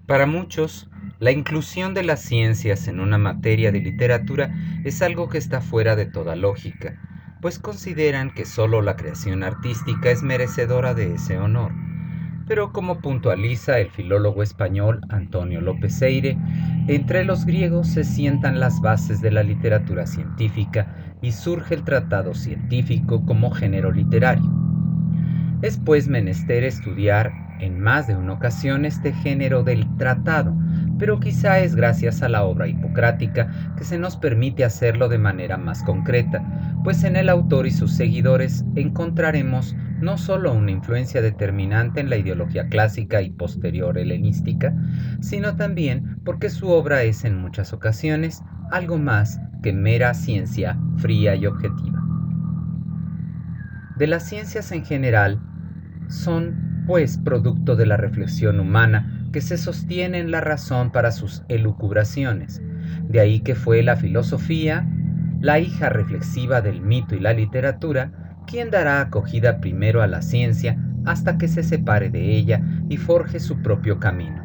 Para muchos, la inclusión de las ciencias en una materia de literatura es algo que está fuera de toda lógica, pues consideran que solo la creación artística es merecedora de ese honor. Pero como puntualiza el filólogo español Antonio López Eire, entre los griegos se sientan las bases de la literatura científica y surge el tratado científico como género literario. Es pues menester estudiar en más de una ocasión este género del tratado, pero quizá es gracias a la obra hipocrática que se nos permite hacerlo de manera más concreta, pues en el autor y sus seguidores encontraremos no solo una influencia determinante en la ideología clásica y posterior helenística, sino también porque su obra es en muchas ocasiones algo más que mera ciencia fría y objetiva. De las ciencias en general, son, pues, producto de la reflexión humana que se sostiene en la razón para sus elucubraciones. De ahí que fue la filosofía, la hija reflexiva del mito y la literatura, quien dará acogida primero a la ciencia hasta que se separe de ella y forje su propio camino.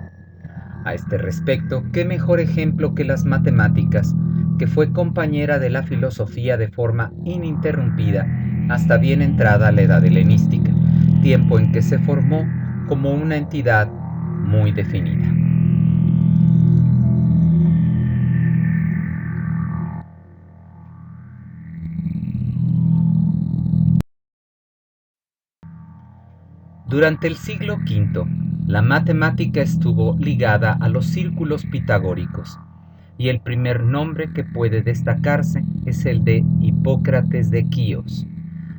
A este respecto, ¿qué mejor ejemplo que las matemáticas, que fue compañera de la filosofía de forma ininterrumpida hasta bien entrada la edad helenística, tiempo en que se formó como una entidad muy definida? Durante el siglo V, la matemática estuvo ligada a los círculos pitagóricos, y el primer nombre que puede destacarse es el de Hipócrates de Quíos,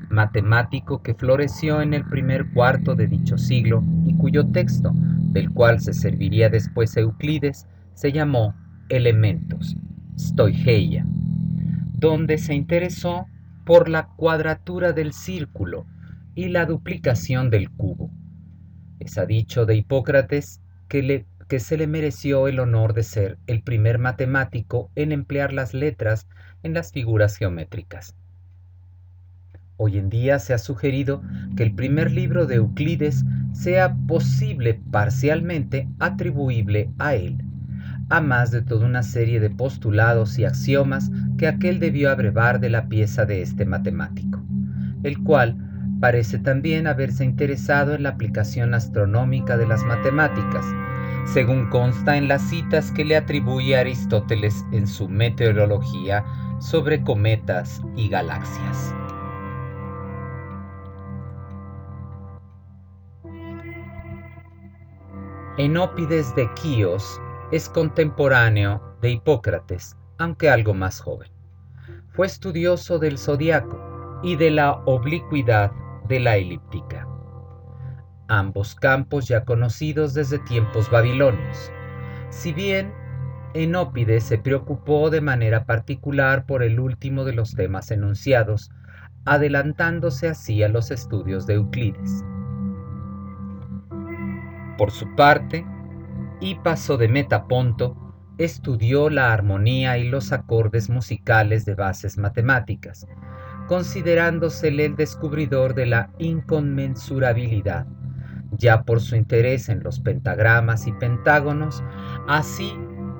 matemático que floreció en el primer cuarto de dicho siglo y cuyo texto, del cual se serviría después Euclides, se llamó Elementos, Stoicheia, donde se interesó por la cuadratura del círculo y la duplicación del cubo. Es a dicho de Hipócrates que se le mereció el honor de ser el primer matemático en emplear las letras en las figuras geométricas. Hoy en día se ha sugerido que el primer libro de Euclides sea posible parcialmente atribuible a él, a más de toda una serie de postulados y axiomas que aquel debió abrevar de la pieza de este matemático, el cual parece también haberse interesado en la aplicación astronómica de las matemáticas, según consta en las citas que le atribuye Aristóteles en su Meteorología sobre cometas y galaxias. Enópides de Quíos es contemporáneo de Hipócrates, aunque algo más joven. Fue estudioso del zodiaco y de la oblicuidad de la elíptica, ambos campos ya conocidos desde tiempos babilonios. Si bien Enópides se preocupó de manera particular por el último de los temas enunciados, adelantándose así a los estudios de Euclides. Por su parte, Hipaso de Metaponto estudió la armonía y los acordes musicales de bases matemáticas, considerándosele el descubridor de la inconmensurabilidad, ya por su interés en los pentagramas y pentágonos, así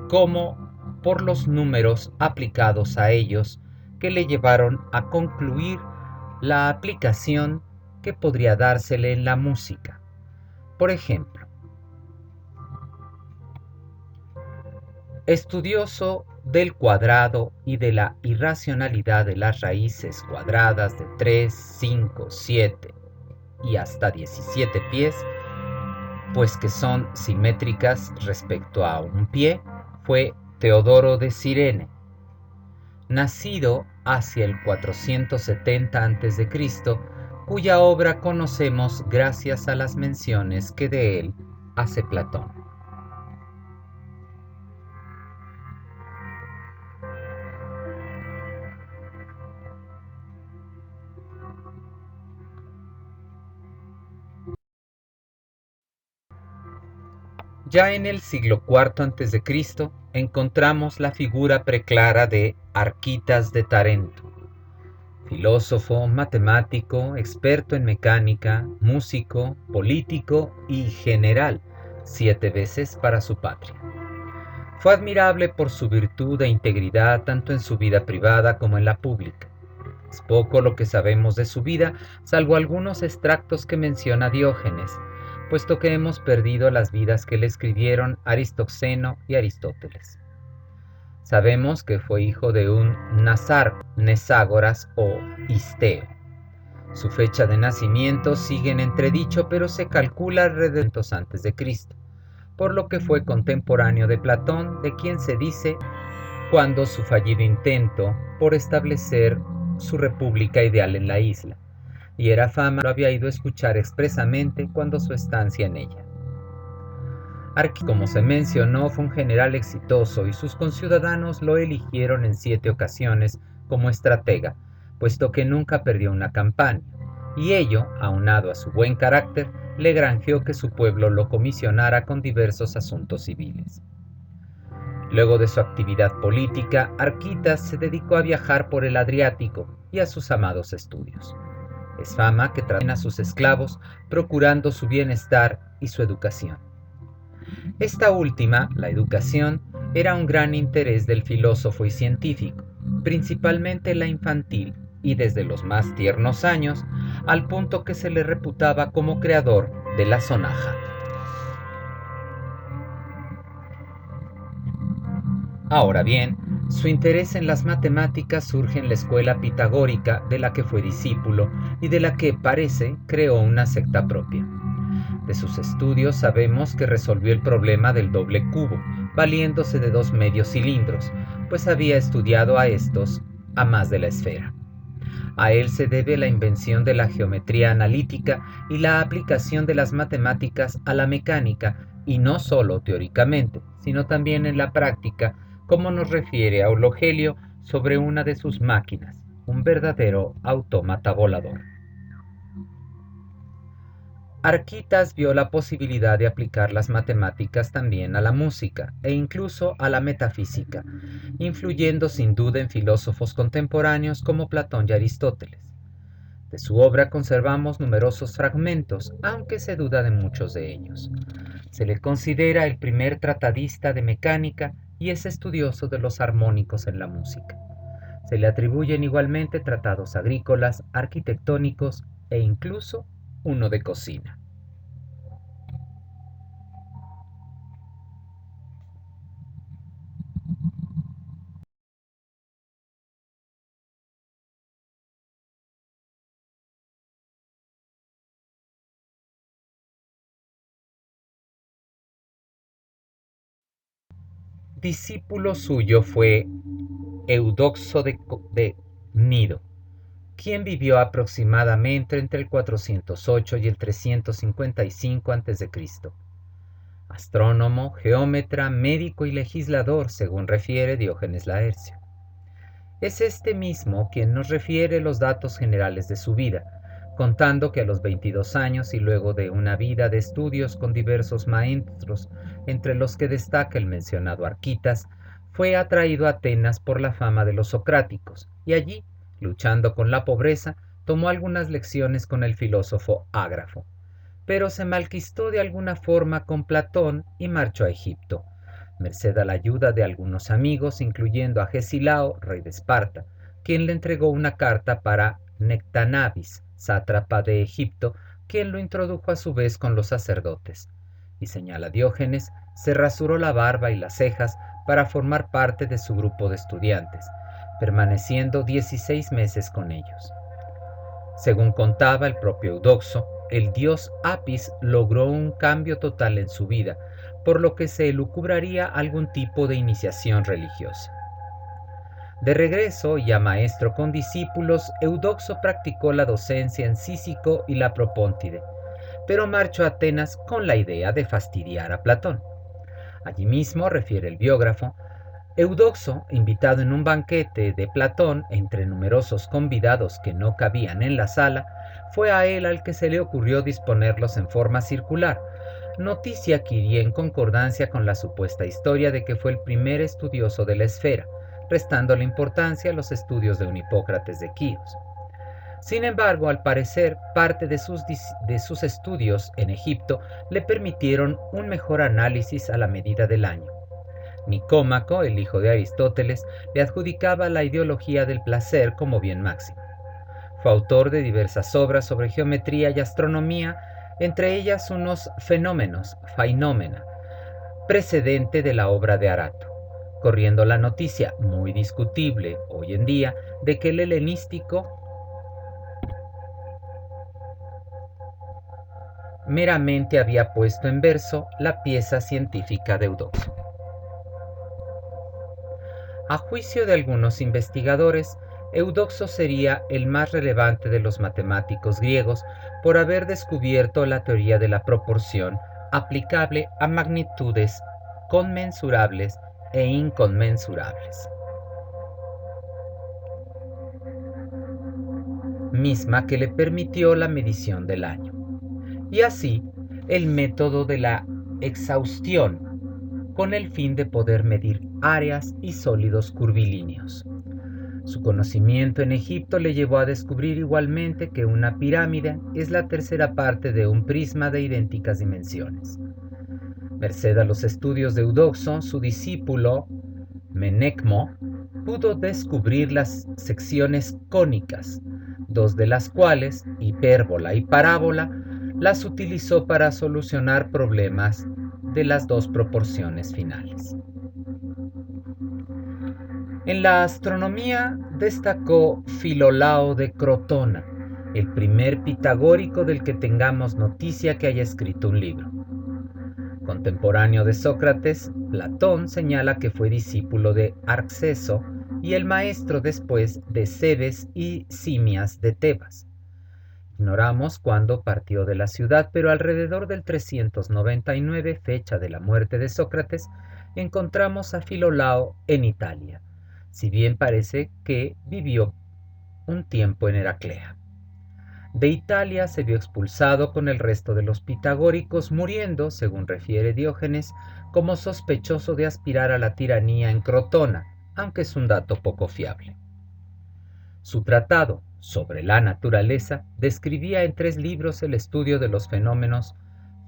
como por los números aplicados a ellos que le llevaron a concluir la aplicación que podría dársele en la música. Por ejemplo, estudioso del cuadrado y de la irracionalidad de las raíces cuadradas de 3, 5, 7 y hasta 17 pies, pues que son simétricas respecto a un pie, fue Teodoro de Cirene, nacido hacia el 470 a.C., cuya obra conocemos gracias a las menciones que de él hace Platón. Ya en el siglo IV a.C. encontramos la figura preclara de Arquitas de Tarento, filósofo, matemático, experto en mecánica, músico, político y general, 7 veces para su patria. Fue admirable por su virtud e integridad tanto en su vida privada como en la pública. Es poco lo que sabemos de su vida, salvo algunos extractos que menciona Diógenes, puesto que hemos perdido las vidas que le escribieron Aristoxeno y Aristóteles. Sabemos que fue hijo de un Neságoras o Isteo. Su fecha de nacimiento sigue en entredicho, pero se calcula alrededor de antes de Cristo, por lo que fue contemporáneo de Platón, de quien se dice cuando su fallido intento por establecer su república ideal en la isla, y era fama lo había ido a escuchar expresamente cuando su estancia en ella. Como se mencionó, fue un general exitoso y sus conciudadanos lo eligieron en 7 ocasiones como estratega, puesto que nunca perdió una campaña, y ello, aunado a su buen carácter, le granjeó que su pueblo lo comisionara con diversos asuntos civiles. Luego de su actividad política, Arquitas se dedicó a viajar por el Adriático y a sus amados estudios. Es fama que trataban a sus esclavos, procurando su bienestar y su educación. Esta última, la educación, era un gran interés del filósofo y científico, principalmente la infantil y desde los más tiernos años, al punto que se le reputaba como creador de la sonaja. Ahora bien, su interés en las matemáticas surge en la escuela pitagórica de la que fue discípulo y de la que, parece, creó una secta propia. De sus estudios sabemos que resolvió el problema del doble cubo, valiéndose de 2 medios cilindros, pues había estudiado a estos a más de la esfera. A él se debe la invención de la geometría analítica y la aplicación de las matemáticas a la mecánica, y no solo teóricamente, sino también en la práctica, como nos refiere Aulogelio sobre una de sus máquinas, un verdadero autómata volador. Arquitas vio la posibilidad de aplicar las matemáticas también a la música e incluso a la metafísica, influyendo sin duda en filósofos contemporáneos como Platón y Aristóteles. De su obra conservamos numerosos fragmentos, aunque se duda de muchos de ellos. Se le considera el primer tratadista de mecánica y es estudioso de los armónicos en la música. Se le atribuyen igualmente tratados agrícolas, arquitectónicos e incluso uno de cocina. Discípulo suyo fue Eudoxo de Cnido, quien vivió aproximadamente entre el 408 y el 355 a.C. Astrónomo, geómetra, médico y legislador, según refiere Diógenes Laercio. Es este mismo quien nos refiere los datos generales de su vida, contando que a los 22 años y luego de una vida de estudios con diversos maestros, entre los que destaca el mencionado Arquitas, fue atraído a Atenas por la fama de los socráticos, y allí, luchando con la pobreza, tomó algunas lecciones con el filósofo Ágrafo, pero se malquistó de alguna forma con Platón y marchó a Egipto, merced a la ayuda de algunos amigos, incluyendo a Gesilao, rey de Esparta, quien le entregó una carta para Nectanabis, sátrapa de Egipto, quien lo introdujo a su vez con los sacerdotes. Y señala Diógenes, se rasuró la barba y las cejas para formar parte de su grupo de estudiantes, permaneciendo 16 meses con ellos. Según contaba el propio Eudoxo, el dios Apis logró un cambio total en su vida, por lo que se elucubraría algún tipo de iniciación religiosa. De regreso, ya maestro con discípulos, Eudoxo practicó la docencia en Cícico y la Propóntide, pero marchó a Atenas con la idea de fastidiar a Platón. Allí mismo, refiere el biógrafo, Eudoxo, invitado en un banquete de Platón entre numerosos convidados que no cabían en la sala, fue a él al que se le ocurrió disponerlos en forma circular, noticia que iría en concordancia con la supuesta historia de que fue el primer estudioso de la esfera, restando la importancia a los estudios de un Hipócrates de Quíos. Sin embargo, al parecer, parte de sus estudios en Egipto le permitieron un mejor análisis a la medida del año. Nicómaco, el hijo de Aristóteles, le adjudicaba la ideología del placer como bien máximo. Fue autor de diversas obras sobre geometría y astronomía, entre ellas unos fenómenos, fainómena, precedente de la obra de Arato, corriendo la noticia, muy discutible hoy en día, de que el helenístico meramente había puesto en verso la pieza científica de Eudoxo. A juicio de algunos investigadores, Eudoxo sería el más relevante de los matemáticos griegos por haber descubierto la teoría de la proporción aplicable a magnitudes conmensurables e inconmensurables, misma que le permitió la medición del año, y así el método de la exhaustión, con el fin de poder medir áreas y sólidos curvilíneos. Su conocimiento en Egipto le llevó a descubrir igualmente que una pirámide es la tercera parte de un prisma de idénticas dimensiones. Merced a los estudios de Eudoxo, su discípulo Menecmo pudo descubrir las secciones cónicas, dos de las cuales, hipérbola y parábola, las utilizó para solucionar problemas de las dos proporciones finales. En la astronomía destacó Filolao de Crotona, el primer pitagórico del que tengamos noticia que haya escrito un libro. Contemporáneo de Sócrates, Platón señala que fue discípulo de Arceso y el maestro después de Cebes y Simias de Tebas. Ignoramos cuándo partió de la ciudad, pero alrededor del 399, fecha de la muerte de Sócrates, encontramos a Filolao en Italia, si bien parece que vivió un tiempo en Heraclea. De Italia se vio expulsado con el resto de los pitagóricos, muriendo, según refiere Diógenes, como sospechoso de aspirar a la tiranía en Crotona, aunque es un dato poco fiable. Su tratado sobre la naturaleza describía en 3 libros el estudio de los fenómenos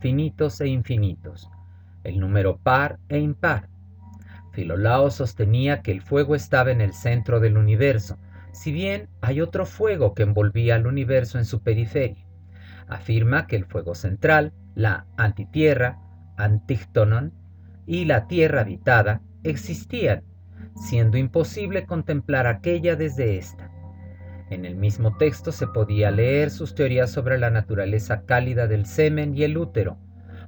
finitos e infinitos, el número par e impar. Filolao sostenía que el fuego estaba en el centro del universo, si bien hay otro fuego que envolvía al universo en su periferia. Afirma que el fuego central, la antitierra, Antíctonon, y la tierra habitada existían, siendo imposible contemplar aquella desde esta. En el mismo texto se podía leer sus teorías sobre la naturaleza cálida del semen y el útero,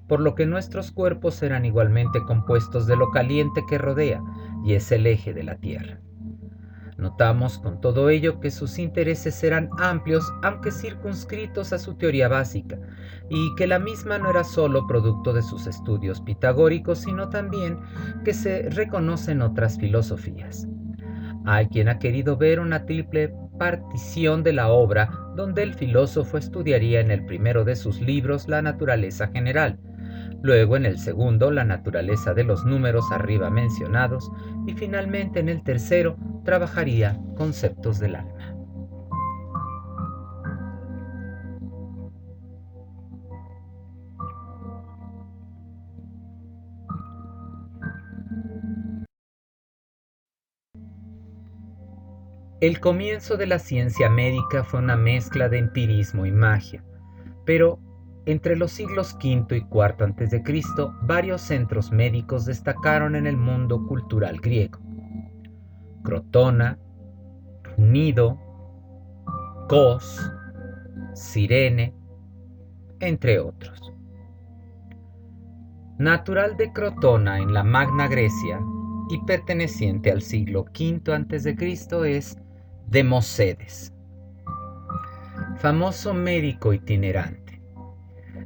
por lo que nuestros cuerpos eran igualmente compuestos de lo caliente que rodea y es el eje de la Tierra. Notamos con todo ello que sus intereses eran amplios, aunque circunscritos a su teoría básica, y que la misma no era solo producto de sus estudios pitagóricos, sino también que se reconocen otras filosofías. Hay quien ha querido ver una triple partición de la obra, donde el filósofo estudiaría en el primero de sus libros la naturaleza general, luego en el segundo la naturaleza de los números arriba mencionados y finalmente en el tercero trabajaría conceptos del alma. El comienzo de la ciencia médica fue una mezcla de empirismo y magia, pero entre los siglos V y IV a.C., varios centros médicos destacaron en el mundo cultural griego. Crotona, Cnido, Kos, Cirene, entre otros. Natural de Crotona en la Magna Grecia y perteneciente al siglo V a.C. es Democedes, famoso médico itinerante.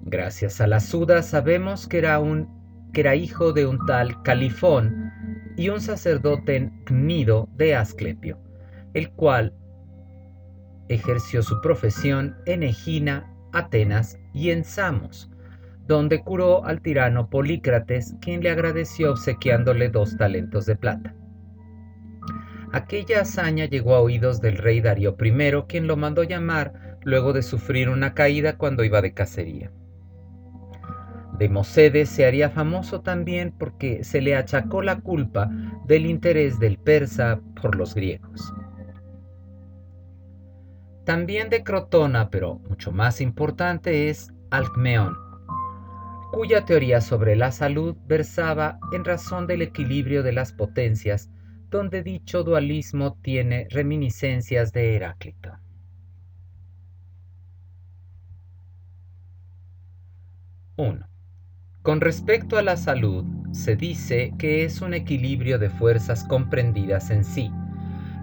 Gracias a la Suda sabemos que era hijo de un tal Califón y un sacerdote Cnido de Asclepio, el cual ejerció su profesión en Egina, Atenas y en Samos, donde curó al tirano Polícrates, quien le agradeció obsequiándole 2 talentos de plata. Aquella hazaña llegó a oídos del rey Darío I, quien lo mandó llamar luego de sufrir una caída cuando iba de cacería. Democedes se haría famoso también porque se le achacó la culpa del interés del persa por los griegos. También de Crotona, pero mucho más importante, es Alcmeón, cuya teoría sobre la salud versaba en razón del equilibrio de las potencias, donde dicho dualismo tiene reminiscencias de Heráclito. 1. Con respecto a la salud, se dice que es un equilibrio de fuerzas comprendidas en sí,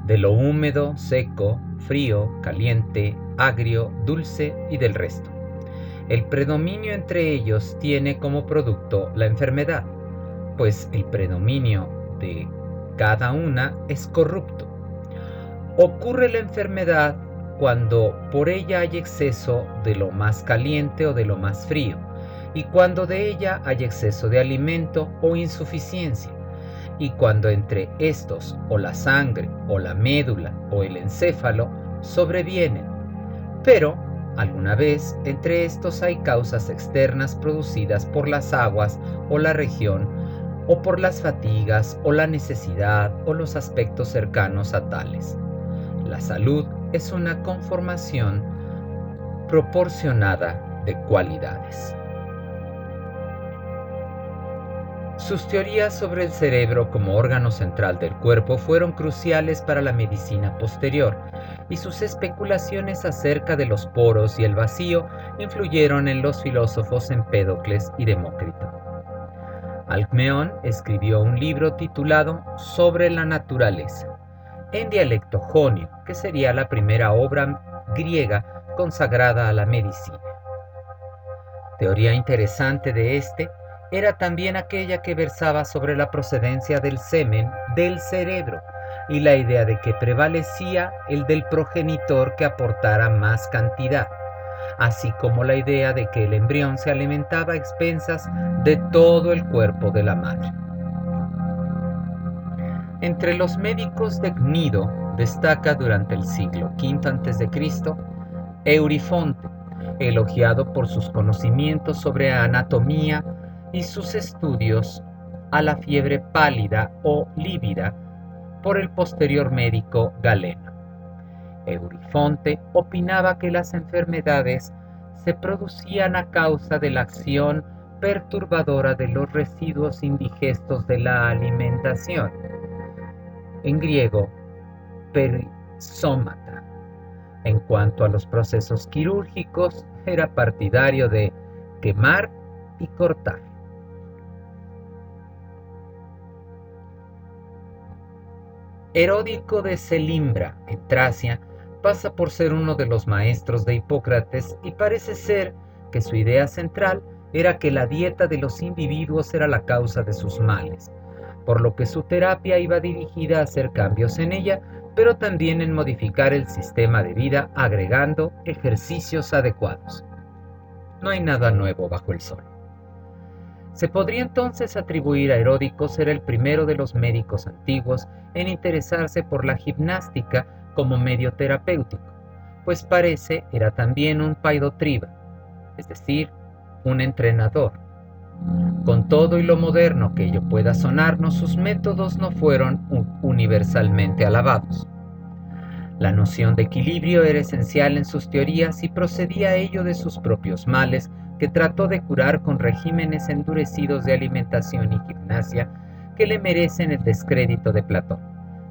de lo húmedo, seco, frío, caliente, agrio, dulce y del resto. El predominio entre ellos tiene como producto la enfermedad, pues el predominio de cada una es corrupto. Ocurre la enfermedad cuando por ella hay exceso de lo más caliente o de lo más frío, y cuando de ella hay exceso de alimento o insuficiencia, y cuando entre estos o la sangre o la médula o el encéfalo sobrevienen. Pero alguna vez entre estos hay causas externas producidas por las aguas o la región, o por las fatigas o la necesidad o los aspectos cercanos a tales. La salud es una conformación proporcionada de cualidades. Sus teorías sobre el cerebro como órgano central del cuerpo fueron cruciales para la medicina posterior, y sus especulaciones acerca de los poros y el vacío influyeron en los filósofos Empédocles y Demócrito. Alcmeón escribió un libro titulado Sobre la naturaleza, en dialecto jonio, que sería la primera obra griega consagrada a la medicina. Teoría interesante de este era también aquella que versaba sobre la procedencia del semen del cerebro y la idea de que prevalecía el del progenitor que aportara más cantidad, así como la idea de que el embrión se alimentaba a expensas de todo el cuerpo de la madre. Entre los médicos de Gnido destaca durante el siglo V a.C. Eurifonte, elogiado por sus conocimientos sobre anatomía y sus estudios a la fiebre pálida o lívida por el posterior médico Galeno. Eurifonte opinaba que las enfermedades se producían a causa de la acción perturbadora de los residuos indigestos de la alimentación, en griego perisómata. En cuanto a los procesos quirúrgicos, era partidario de quemar y cortar. Heródico de Selimbra, en Tracia, pasa por ser uno de los maestros de Hipócrates y parece ser que su idea central era que la dieta de los individuos era la causa de sus males, por lo que su terapia iba dirigida a hacer cambios en ella, pero también en modificar el sistema de vida agregando ejercicios adecuados. No hay nada nuevo bajo el sol. Se podría entonces atribuir a Heródico ser el primero de los médicos antiguos en interesarse por la gimnástica como medio terapéutico, pues parece era también un paidotriba, es decir, un entrenador. Con todo y lo moderno que ello pueda sonarnos, sus métodos no fueron universalmente alabados. La noción de equilibrio era esencial en sus teorías y procedía a ello de sus propios males, que trató de curar con regímenes endurecidos de alimentación y gimnasia que le merecen el descrédito de Platón.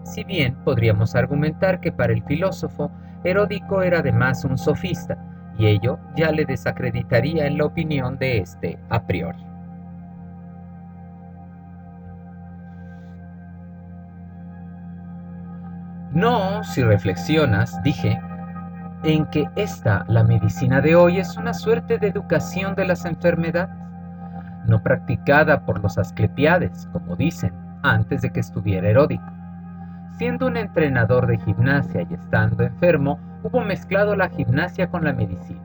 Si bien podríamos argumentar que para el filósofo Heródico era además un sofista, y ello ya le desacreditaría en la opinión de éste a priori. No, si reflexionas, dije, en que la medicina de hoy, es una suerte de educación de las enfermedades, no practicada por los asclepiades, como dicen, antes de que estuviera Heródico. Siendo un entrenador de gimnasia y estando enfermo, hubo mezclado la gimnasia con la medicina,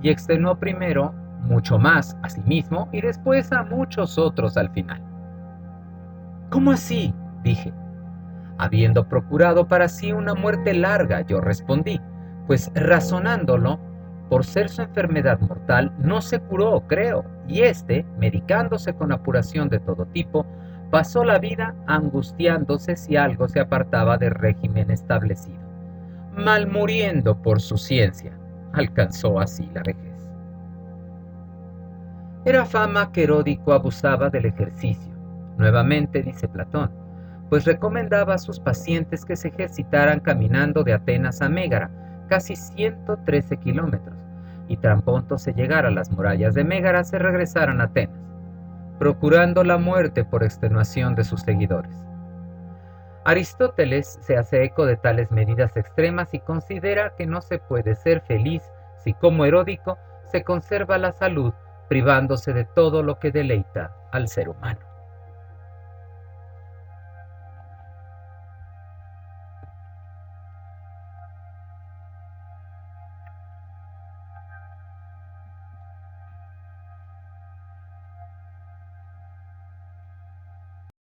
y extenuó primero mucho más a sí mismo y después a muchos otros al final. ¿Cómo así?, dije. Habiendo procurado para sí una muerte larga, yo respondí, pues razonándolo, por ser su enfermedad mortal, no se curó, creo, y medicándose con apuración de todo tipo, pasó la vida angustiándose si algo se apartaba del régimen establecido. Mal muriendo por su ciencia, alcanzó así la vejez. Era fama que Heródico abusaba del ejercicio. Nuevamente, dice Platón, pues recomendaba a sus pacientes que se ejercitaran caminando de Atenas a Mégara, casi 113 kilómetros, y tan pronto se llegara a las murallas de Mégara se regresaran a Atenas, procurando la muerte por extenuación de sus seguidores. Aristóteles se hace eco de tales medidas extremas y considera que no se puede ser feliz si, como Heródico, se conserva la salud privándose de todo lo que deleita al ser humano.